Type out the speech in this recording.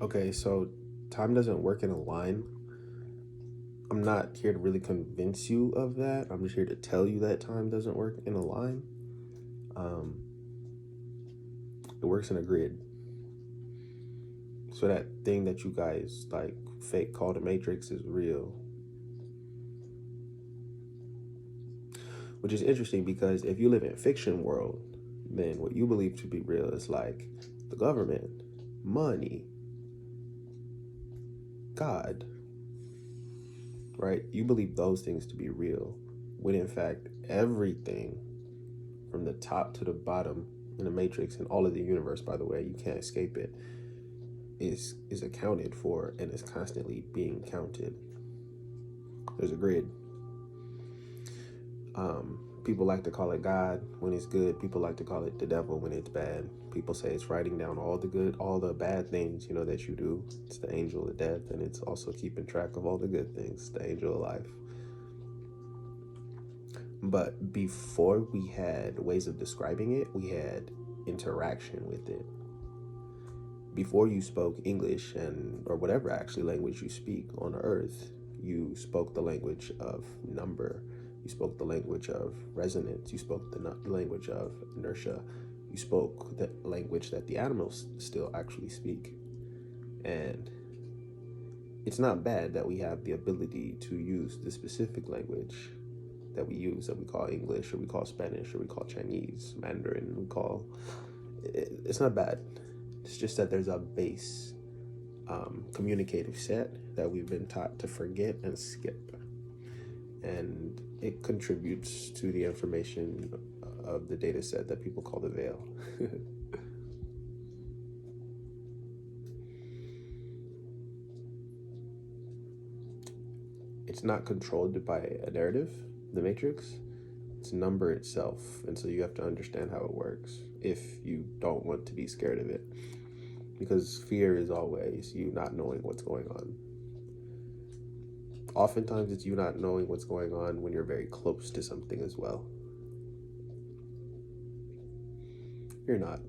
Okay, so time doesn't work in a line. I'm not here to really convince you of that. I'm just here to tell you that time doesn't work in a line. Um, it works in a grid. So that thing that you guys like fake call the Matrix is real, which is interesting because if you live in a fiction world, then what you believe to be real is like the government, money, God, right? You believe those things to be real, when in fact everything from the top to the bottom in the Matrix and all of the universe, by the way, you can't escape it, is accounted for and is constantly being counted. There's a grid. People like to call it God when it's good. People like to call it the devil when it's bad. People say it's writing down all the good, all the bad things, that you do. It's the angel of death, and it's also keeping track of all the good things, the angel of life. But before we had ways of describing it, we had interaction with it. Before you spoke English and or whatever actually language you speak on earth, you spoke the language of number. You spoke the language of resonance. You spoke the language of inertia. You spoke the language that the animals still actually speak. And it's not bad that we have the ability to use the specific language that we use, that we call English or we call Spanish or we call Chinese, Mandarin, we call it's not bad. It's just that there's a base communicative set that we've been taught to forget and skip, and it contributes to the information of the data set that people call the veil. It's not controlled by a narrative, the Matrix. It's number itself, and so you have to understand how it works if you don't want to be scared of it, because fear is always you not knowing what's going on. Oftentimes it's you not knowing what's going on when you're very close to something as well. You're not.